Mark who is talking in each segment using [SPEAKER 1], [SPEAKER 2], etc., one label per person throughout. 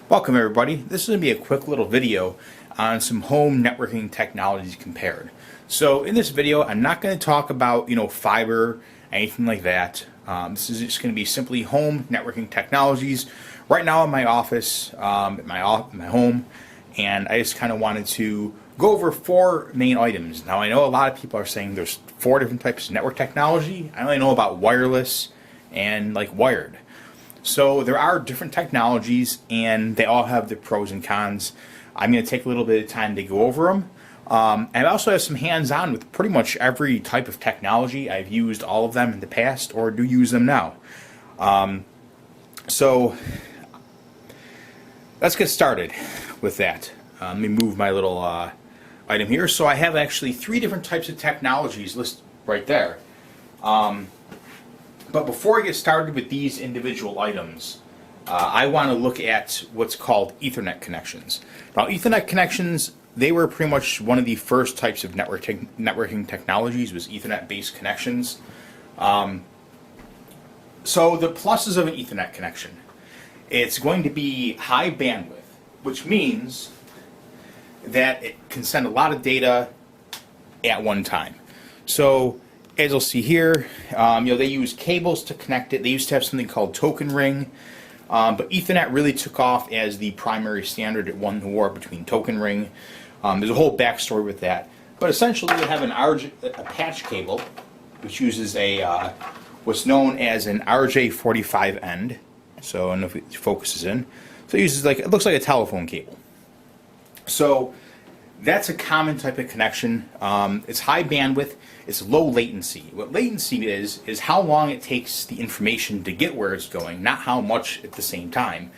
[SPEAKER 1] Welcome everybody. This is going to be a quick little video on some home networking technologies compared. So in this video I'm not going to talk about fiber, anything like that. This is just going to be simply home networking technologies. Right now in my office, my home, and I just kind of wanted to go over four main items. Now I know a lot of people are saying there's four different types of network technology. I only know about wireless and like wired. So there are different technologies and they all have their pros and cons. I'm going to take a little bit of time to go over them. And I also have some hands-on with pretty much every type of technology. I've used all of them in the past or do use them now. So let's get started with that. Let me move my little item here. So I have actually three different types of technologies listed right there. But before I get started with these individual items, I want to look at what's called Ethernet connections. Now, Ethernet connections, they were pretty much one of the first types of networking technologies, was Ethernet-based connections. So the pluses of an Ethernet connection, it's going to be high bandwidth, which means that it can send a lot of data at one time. So as you'll see here, they use cables to connect it. They used to have something called token ring, but Ethernet really took off as the primary standard. It won the war between token ring. There's a whole backstory with that. But essentially, you have a patch cable, which uses a what's known as an RJ45 end. So I don't know if it focuses in. So it uses it looks like a telephone cable. So that's a common type of connection. It's high bandwidth. It's low latency. What latency is how long it takes the information to get where it's going, not how much at the same time.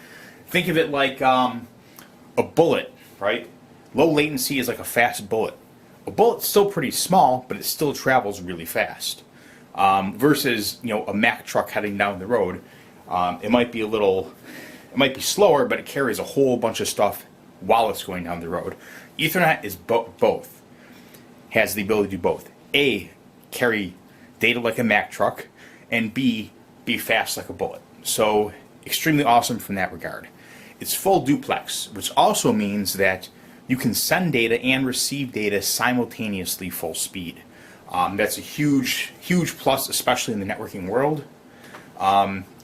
[SPEAKER 1] Think of it like a bullet, right? Low latency is like a fast bullet. A bullet's still pretty small, but it still travels really fast. Versus a Mack truck heading down the road, it might be slower, but it carries a whole bunch of stuff while it's going down the road. Ethernet is both. Has the ability to do both. A, carry data like a Mack truck, and B, be fast like a bullet. So extremely awesome from that regard. It's full duplex, which also means that you can send data and receive data simultaneously full speed. That's a huge plus, especially in the networking world.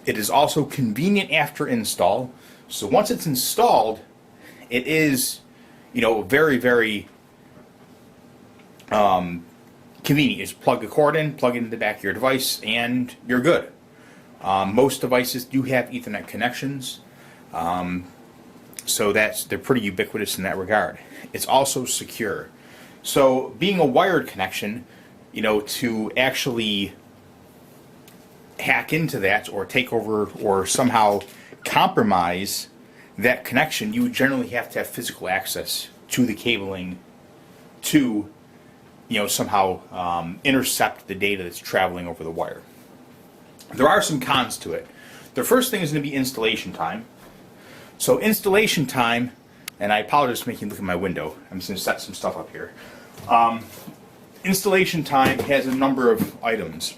[SPEAKER 1] It is also convenient after install. So once it's installed, it is very, very convenient. You just plug the cord in, plug it into the back of your device, and you're good. Most devices do have Ethernet connections, so they're pretty ubiquitous in that regard. It's also secure. So being a wired connection, to actually hack into that or take over or somehow compromise that connection, you would generally have to have physical access to the cabling to somehow intercept the data that's traveling over the wire. There are some cons to it. The first thing is going to be installation time. So installation time, and I apologize for making you look at my window. I'm just going to set some stuff up here. Installation time has a number of items.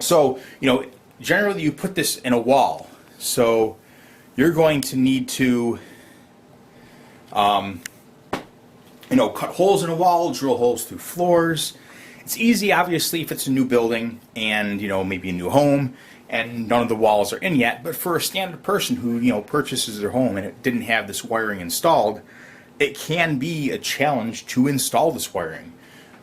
[SPEAKER 1] So, generally you put this in a wall. So you're going to need to cut holes in a wall, drill holes through floors. It's easy, obviously, if it's a new building and, maybe a new home and none of the walls are in yet. But for a standard person who, purchases their home and it didn't have this wiring installed, it can be a challenge to install this wiring.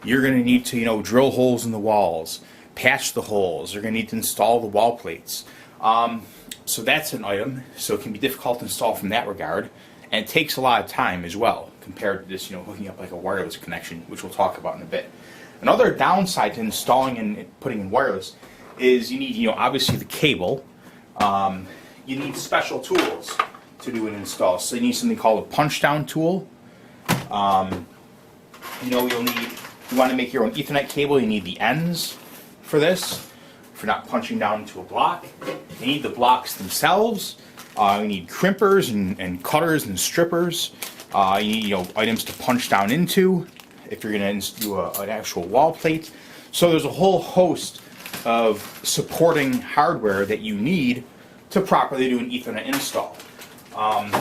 [SPEAKER 1] You're going to need to, drill holes in the walls, patch the holes. You're going to need to install the wall plates. So that's an item. So it can be difficult to install from that regard. And it takes a lot of time as well, compared to just hooking up like a wireless connection, which we'll talk about in a bit. Another downside to installing and putting in wireless is you need obviously the cable. You need special tools to do an install. So you need something called a punch down tool. You want to make your own Ethernet cable. You need the ends for this, for not punching down into a block. You need the blocks themselves. You need crimpers and cutters and strippers. You need items to punch down into if you're going to do an actual wall plate. So there's a whole host of supporting hardware that you need to properly do an Ethernet install. I'm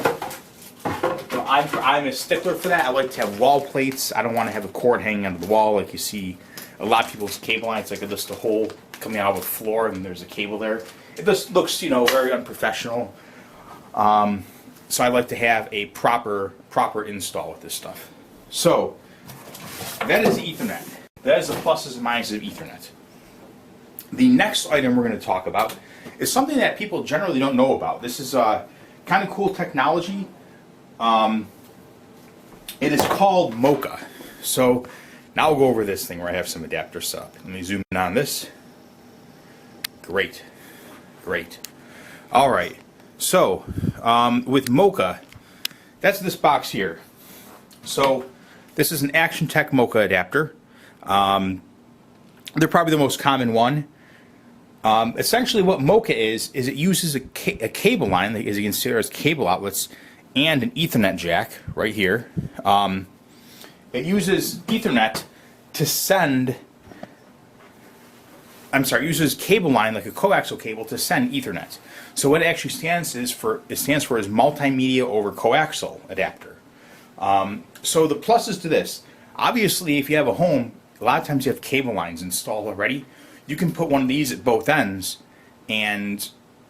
[SPEAKER 1] a stickler for that. I like to have wall plates. I don't want to have a cord hanging onto the wall like you see a lot of people's cable lines, like just a hole coming out of the floor and there's a cable there. It just looks, very unprofessional. So I like to have a proper install with this stuff. So that is Ethernet. That is the pluses and minuses of Ethernet. The next item we're going to talk about is something that people generally don't know about. This is kind of cool technology. It is called MOCA. So now we'll go over this thing where I have some adapters set up. Let me zoom in on this. Great. All right. So with MOCA, that's this box here. So this is an Action Tech MOCA adapter. They're probably the most common one. Essentially what MOCA is it uses a cable line, as you can see there's cable outlets, and an Ethernet jack right here. It uses Ethernet to send, it uses cable line like a coaxial cable to send Ethernet. So what it actually stands for is multimedia over coaxial adapter. So the pluses to this, obviously if you have a home, a lot of times you have cable lines installed already. You can put one of these at both ends and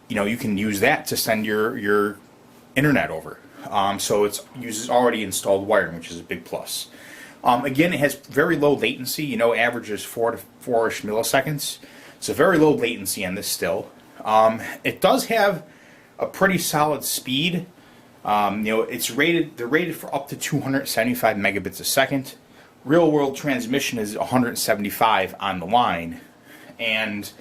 [SPEAKER 1] you can use that to send your internet over. So it uses already installed wiring, which is a big plus. Again, it has very low latency, averages 4 to 4-ish milliseconds. So very low latency on this still. It does have a pretty solid speed. They're rated for up to 275 megabits a second. Real world transmission is 175 on the line. And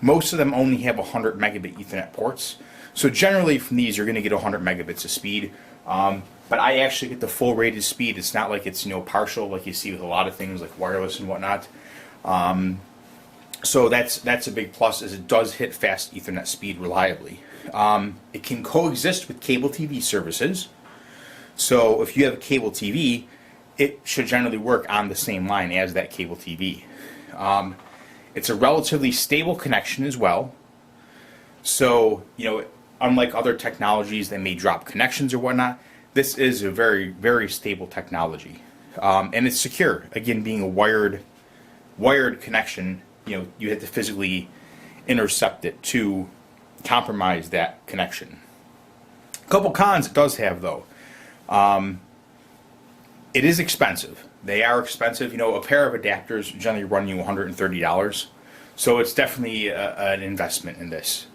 [SPEAKER 1] most of them only have 100 megabit Ethernet ports. So generally from these you're going to get 100 megabits of speed. But I actually get the full rated speed. It's not like it's partial like you see with a lot of things like wireless and whatnot. So that's a big plus, is it does hit fast Ethernet speed reliably. It can coexist with cable TV services. So if you have a cable TV, it should generally work on the same line as that cable TV. It's a relatively stable connection as well. So, unlike other technologies that may drop connections or whatnot, this is a very, very stable technology. And it's secure. Again, being a wired connection, you have to physically intercept it to compromise that connection. A couple cons it does have, though. It is expensive. They are expensive. A pair of adapters generally run you $130. So it's definitely an investment in this.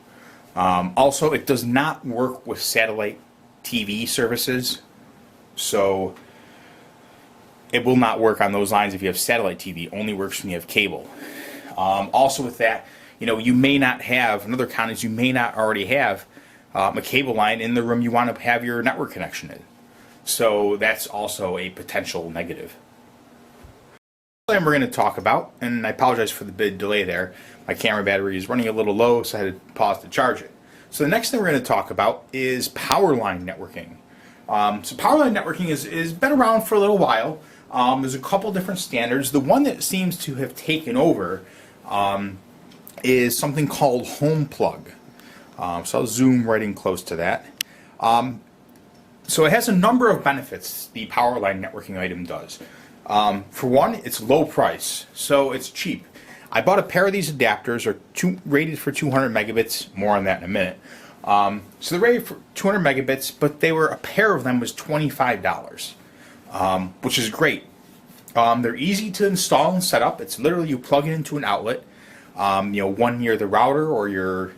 [SPEAKER 1] Also, it does not work with satellite TV services. So it will not work on those lines if you have satellite TV. It only works when you have cable. Also with that, you may not have, another con is you may not already have a cable line in the room you want to have your network connection in. So that's also a potential negative. We're going to talk about, and I apologize for the big delay there, my camera battery is running a little low, so I had to pause to charge it. So the next thing we're going to talk about is Powerline Networking. So Powerline Networking is been around for a little while. There's a couple different standards. The one that seems to have taken over is something called Home Plug. So I'll zoom right in close to that. So it has a number of benefits, the Powerline Networking item does. For one, it's low price, so it's cheap. I bought a pair of these adapters, rated for 200 megabits, more on that in a minute. So they're rated for 200 megabits, but a pair of them was $25, which is great. They're easy to install and set up. It's literally you plug it into an outlet, one near the router or your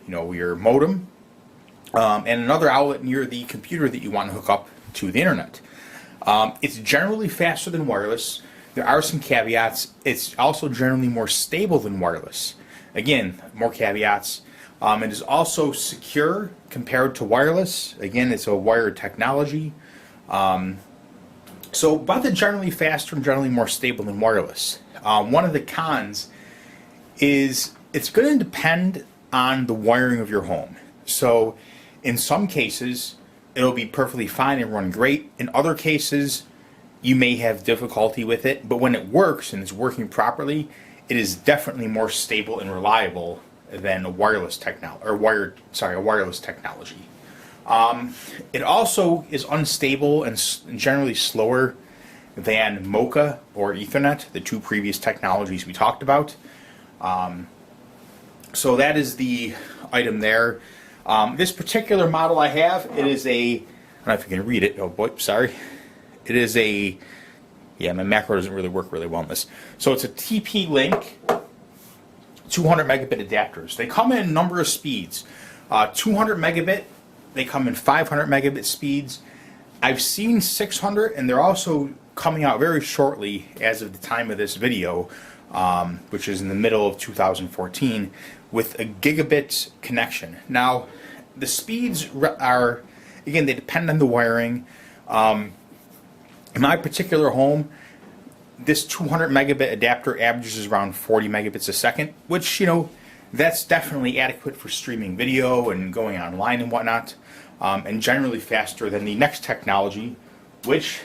[SPEAKER 1] modem, and another outlet near the computer that you want to hook up to the internet. It's generally faster than wireless. There are some caveats. It's also generally more stable than wireless. Again, more caveats. It is also secure compared to wireless. Again, it's a wired technology. But they're generally faster and generally more stable than wireless. One of the cons is it's going to depend on the wiring of your home. So in some cases, it'll be perfectly fine and run great. In other cases, you may have difficulty with it, but when it works and it's working properly, it is definitely more stable and reliable than a wireless technology. It also is unstable and generally slower than MOCA or Ethernet, the two previous technologies we talked about. So that is the item there. This particular model I have, it is a, I don't know if you can read it, oh boy, sorry. It is a, yeah, my macro doesn't really work really well on this. So it's a TP-Link 200 megabit adapters. They come in a number of speeds. 200 megabit, they come in 500 megabit speeds. I've seen 600, and they're also coming out very shortly as of the time of this video, which is in the middle of 2014, with a gigabit connection. Now, the speeds are, again, they depend on the wiring. In my particular home, this 200 megabit adapter averages around 40 megabits a second, which, you know, that's definitely adequate for streaming video and going online and whatnot, and generally faster than the next technology, which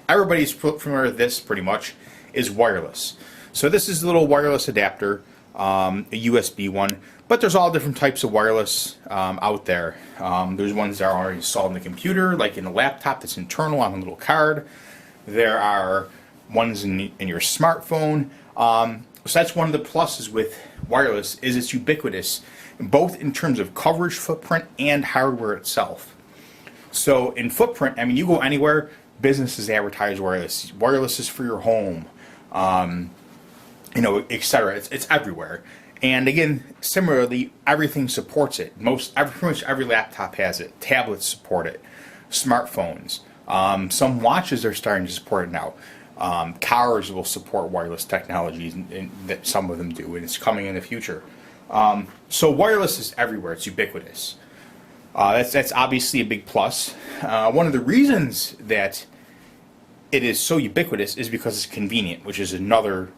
[SPEAKER 1] everybody's familiar with this pretty much, is wireless. So this is a little wireless adapter, a USB one, but there's all different types of wireless out there. There's ones that are already installed in the computer, like in a laptop that's internal on a little card. There are ones in your smartphone. So that's one of the pluses with wireless, is it's ubiquitous, both in terms of coverage footprint and hardware itself. So in footprint, I mean, you go anywhere, businesses advertise wireless. Wireless is for your home, you know, etc. It's everywhere. And again, similarly, everything supports it. Pretty much every laptop has it. Tablets support it. Smartphones. Some watches are starting to support it now. Cars will support wireless technologies, and that some of them do, and it's coming in the future. So wireless is everywhere. It's ubiquitous. That's obviously a big plus. One of the reasons that it is so ubiquitous is because it's convenient, which is another,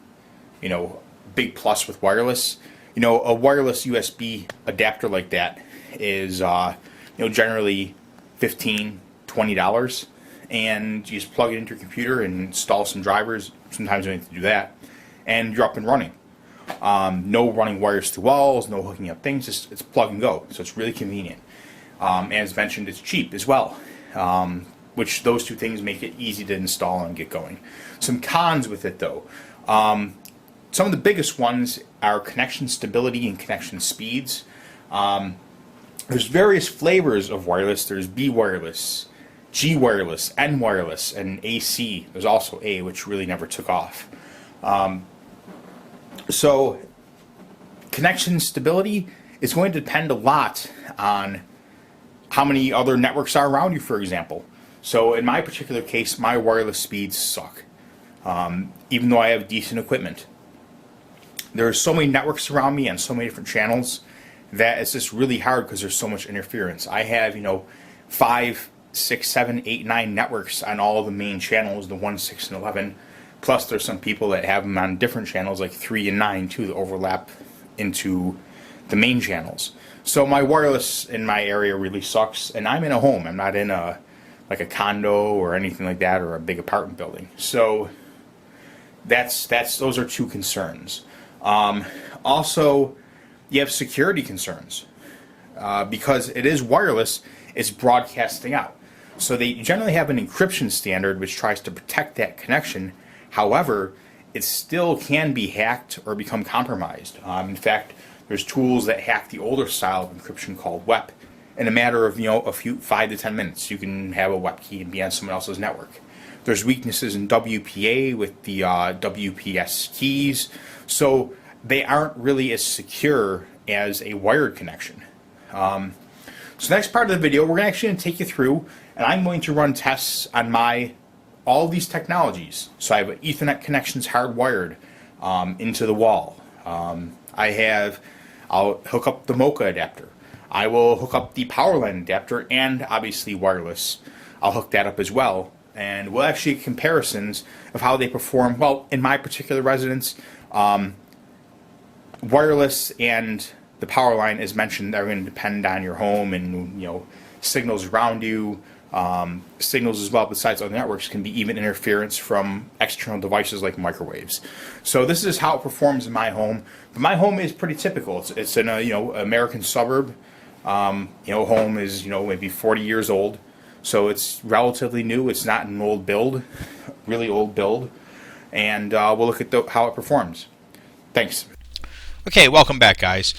[SPEAKER 1] you know, big plus with wireless. You know, a wireless USB adapter like that is, you know, generally $15–20, and you just plug it into your computer and install some drivers. Sometimes you need to do that, and you're up and running. No running wires through walls, no hooking up things. It's plug and go, so it's really convenient. As mentioned, it's cheap as well, which those two things make it easy to install and get going. Some cons with it, though. Some of the biggest ones are connection stability and connection speeds. There's various flavors of wireless. There's B wireless, G wireless, N wireless, and AC. There's also A, which really never took off. So connection stability is going to depend a lot on how many other networks are around you, for example. So in my particular case, my wireless speeds suck, even though I have decent equipment. There are so many networks around me and so many different channels that it's just really hard because there's so much interference. I have, you know, 5, 6, 7, 8, 9 networks on all of the main channels, the 1, 6, and 11. Plus there's some people that have them on different channels, like 3 and 9 too, that overlap into the main channels. So my wireless in my area really sucks, and I'm in a home. I'm not in a condo or anything like that, or a big apartment building. So those are two concerns. Also, you have security concerns because it is wireless. It's broadcasting out. So they generally have an encryption standard which tries to protect that connection. However, it still can be hacked or become compromised. In fact, there's tools that hack the older style of encryption called WEP. In a matter of, you know, 5 to 10 minutes, you can have a WEP key and be on someone else's network. There's weaknesses in WPA with the WPS keys, so they aren't really as secure as a wired connection. So next part of the video, we're actually going to take you through, and I'm going to run tests on all these technologies. So I have Ethernet connections hardwired into the wall. I'll hook up the MOCA adapter. I will hook up the Powerline adapter, and obviously wireless. I'll hook that up as well, and we'll actually get comparisons of how they perform. Well, in my particular residence, wireless and the Powerline, as mentioned, are going to depend on your home and, you know, signals around you. Signals as well, besides other networks, can be even interference from external devices like microwaves. So this is how it performs in my home. But my home is pretty typical. It's in a, you know, American suburb. Home is maybe 40 years old, so it's relatively new. It's not an old build, really old build, and we'll look at how it performs. Thanks.
[SPEAKER 2] Okay, welcome back, guys.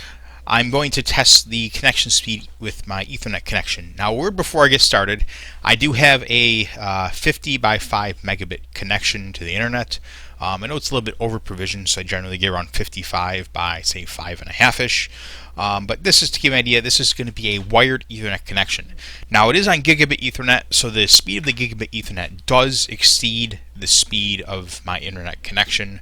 [SPEAKER 2] I'm going to test the connection speed with my Ethernet connection. Now, a word before I get started, I do have a 50 by 5 megabit connection to the internet. I know it's a little bit over provisioned, so I generally get around 55 by, say, 5.5-ish. But this is to give you an idea, this is going to be a wired Ethernet connection. Now, it is on gigabit Ethernet, so the speed of the gigabit Ethernet does exceed the speed of my internet connection.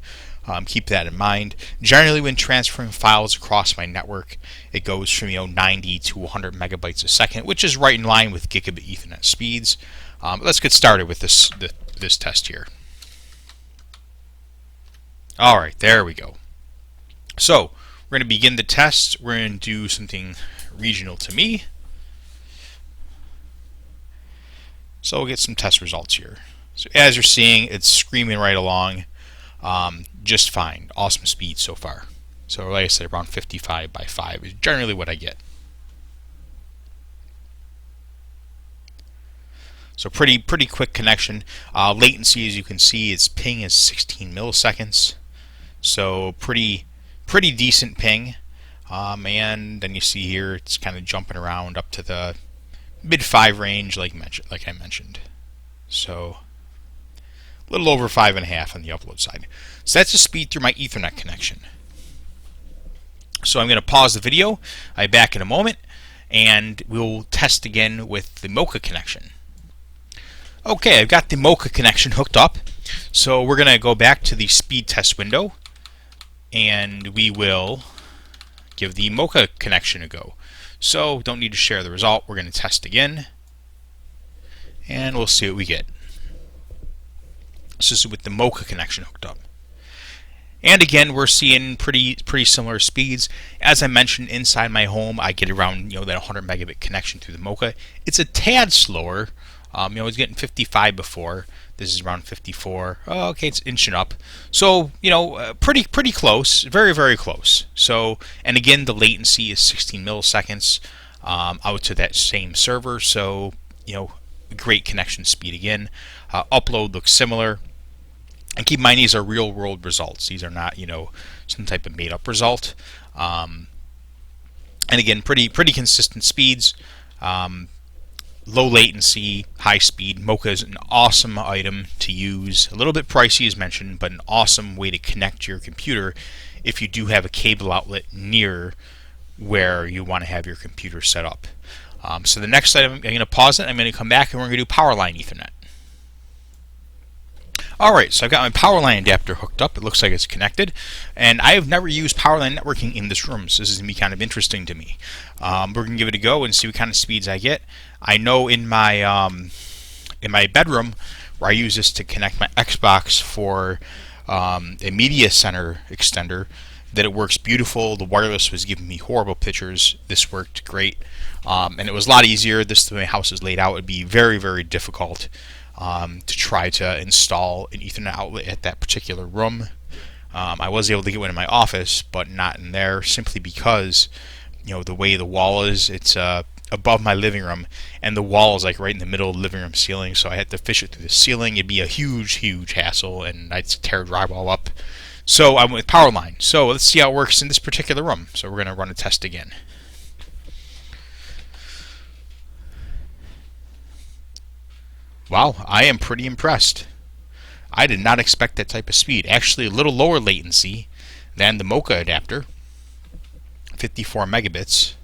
[SPEAKER 2] Keep that in mind. Generally, when transferring files across my network, it goes from 90 to 100 megabytes a second, which is right in line with gigabit Ethernet speeds. Let's get started with this test here. All right, there we go. So we're going to begin the test. We're going to do something regional to me. So we'll get some test results here. So as you're seeing, it's screaming right along. Just fine. Awesome speed so far. So like I said, around 55 by 5 is generally what I get. So pretty quick connection. Latency, as you can see, its ping is 16 milliseconds. So pretty decent ping. And then you see here it's kind of jumping around up to the mid 5 range, like I mentioned. So a little over 5.5 on the upload side. So that's the speed through my Ethernet connection. So I'm going to pause the video. I'll be back in a moment, and we'll test again with the MOCA connection. Okay, I've got the MOCA connection hooked up. So we're going to go back to the speed test window, and we will give the MOCA connection a go. So don't need to share the result. We're going to test again, and we'll see what we get. This is with the MOCA connection hooked up. And again, we're seeing pretty similar speeds. As I mentioned, inside my home, I get around that 100 megabit connection through the MOCA. It's a tad slower. I was getting 55 before. This is around 54. Oh, okay, it's inching up. So pretty close, very close. So, and again, the latency is 16 milliseconds out to that same server. So great connection speed again. Upload looks similar. And keep in mind, these are real-world results. These are not, some type of made-up result. And again, pretty consistent speeds. Low latency, high speed. MOCA is an awesome item to use. A little bit pricey, as mentioned, but an awesome way to connect your computer if you do have a cable outlet near where you want to have your computer set up. So the next item, I'm going to pause it. I'm going to come back, and we're going to do Powerline Ethernet. Alright, so I've got my Powerline adapter hooked up. It looks like it's connected. And I have never used Powerline Networking in this room, so this is going to be kind of interesting to me. We're going to give it a go and see what kind of speeds I get. I know in my bedroom, where I use this to connect my Xbox for a media center extender, that it works beautiful. The wireless was giving me horrible pictures. This worked great. And it was a lot easier. The way my house is laid out, it would be very difficult to try to install an Ethernet outlet at that particular room. I was able to get one in my office, but not in there, simply because the way the wall is, it's above my living room, and the wall is like right in the middle of the living room ceiling, so I had to fish it through the ceiling. It'd be a huge hassle, and I'd tear drywall up. So I went with Powerline. So let's see how it works in this particular room. So we're going to run a test again. Wow, I am pretty impressed. I did not expect that type of speed. Actually, a little lower latency than the MOCA adapter, 54 megabits.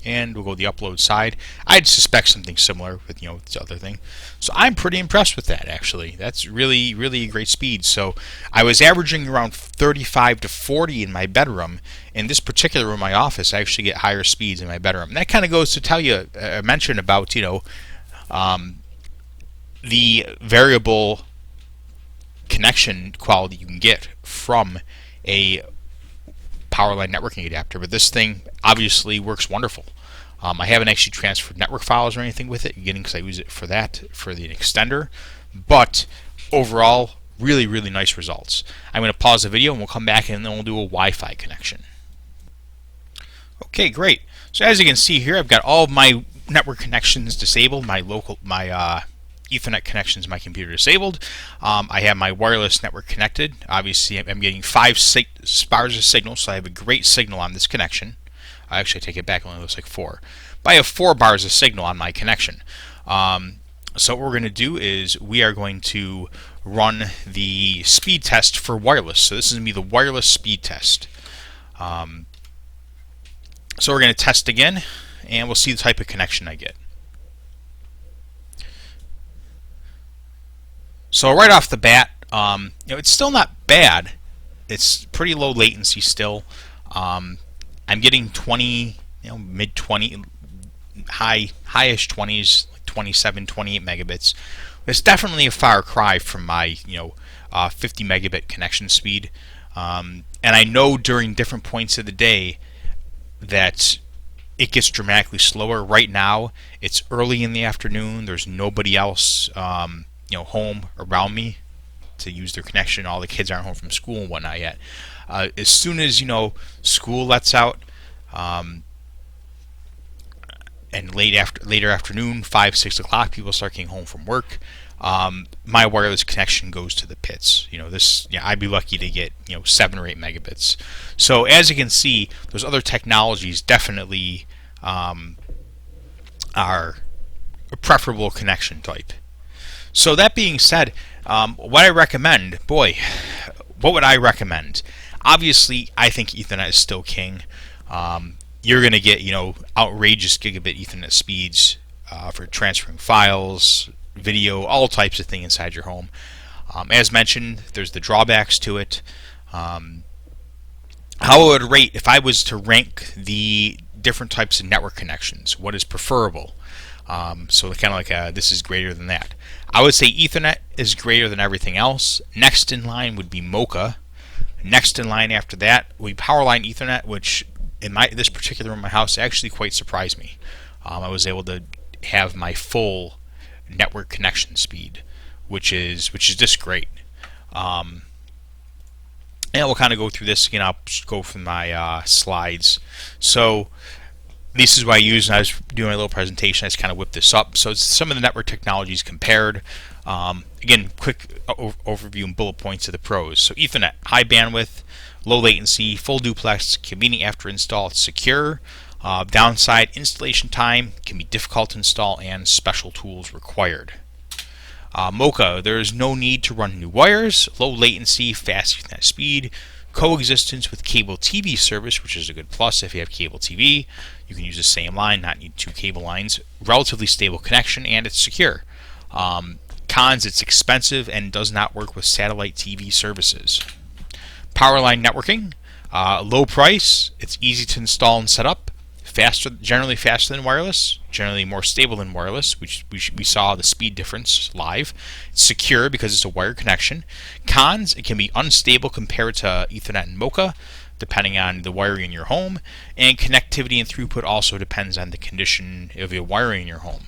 [SPEAKER 2] And we'll go the upload side. I'd suspect something similar with this other thing. So I'm pretty impressed with that, actually. That's really a great speed. So I was averaging around 35 to 40 in my bedroom. In this particular room, my office, I actually get higher speeds in my bedroom. And that kind of goes to tell you, mention about the variable connection quality you can get from a Powerline networking adapter, but this thing obviously works wonderful. I haven't actually transferred network files or anything with it, again, because I use it for that, for the extender. But overall, Really, really nice results. I'm going to pause the video and we'll come back and then we'll do a Wi-Fi connection. Okay, great. So as you can see here, I've got all of my network connections disabled. My Ethernet connections, my computer disabled. I have my wireless network connected. Obviously, I'm getting 5 bars of signal, so I have a great signal on this connection. Actually, I take it back, it only looks like 4. But I have 4 bars of signal on my connection. So what we're going to do is we are going to run the speed test for wireless. So this is going to be the wireless speed test. So we're going to test again, and we'll see the type of connection I get. So right off the bat, it's still not bad. It's pretty low latency still. I'm getting 20, mid 20, highish 20s, like 27, 28 megabits. It's definitely a far cry from my 50 megabit connection speed. And I know during different points of the day that it gets dramatically slower. Right now, it's early in the afternoon. There's nobody else home around me to use their connection. All the kids aren't home from school and whatnot yet. As soon as school lets out, and later afternoon, 5-6 o'clock, people start getting home from work. My wireless connection goes to the pits. I'd be lucky to get 7 or 8 megabits. So as you can see, those other technologies definitely are a preferable connection type. So that being said, what I recommend, what would I recommend? Obviously, I think Ethernet is still king. You're going to get outrageous gigabit Ethernet speeds for transferring files, video, all types of things inside your home. As mentioned, there's the drawbacks to it. How I would rate if I was to rank the different types of network connections, what is preferable? So kind of like this is greater than that. I would say Ethernet is greater than everything else. Next in line would be MOCA. Next in line after that would be Powerline Ethernet, which in this particular room in my house actually quite surprised me. I was able to have my full network connection speed, which is just great. And we'll kind of go through this again. I'll go from my slides. So this is what I used when I was doing my little presentation. I just kind of whipped this up. So it's some of the network technologies compared. Again, quick overview and bullet points of the pros. So Ethernet, high bandwidth, low latency, full duplex, convenient after install, it's secure. Downside, installation time can be difficult to install and special tools required. MOCA, there is no need to run new wires, low latency, fast Ethernet speed, coexistence with cable TV service, which is a good plus if you have cable TV. You can use the same line, not need 2 cable lines. Relatively stable connection, and it's secure. Cons, it's expensive and does not work with satellite TV services. Powerline Networking, low price, it's easy to install and set up. Generally faster than wireless, generally more stable than wireless, which we saw the speed difference live. It's secure because it's a wired connection. Cons, it can be unstable compared to Ethernet and MOCA, depending on the wiring in your home, and connectivity and throughput also depends on the condition of your wiring in your home.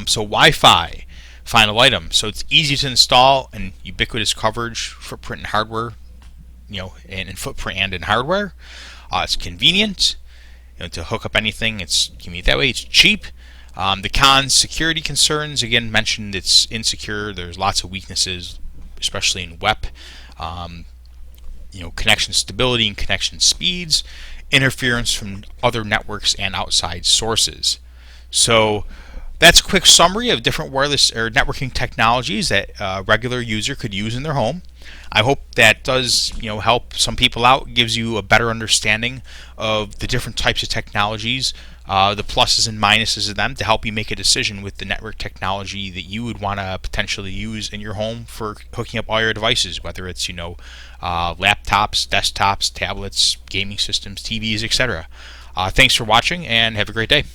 [SPEAKER 2] So Wi-Fi, final item. So it's easy to install and ubiquitous coverage, footprint and hardware, in footprint and in hardware. It's convenient. To hook up anything, it's convenient that way. It's cheap. The cons, security concerns, again mentioned, it's insecure. There's lots of weaknesses, especially in WEP. Connection stability and connection speeds, interference from other networks and outside sources. So that's a quick summary of different wireless or networking technologies that a regular user could use in their home. I hope that does help some people out, gives you a better understanding of the different types of technologies, the pluses and minuses of them, to help you make a decision with the network technology that you would want to potentially use in your home for hooking up all your devices, whether it's laptops, desktops, tablets, gaming systems, TVs, etc. Thanks for watching and have a great day.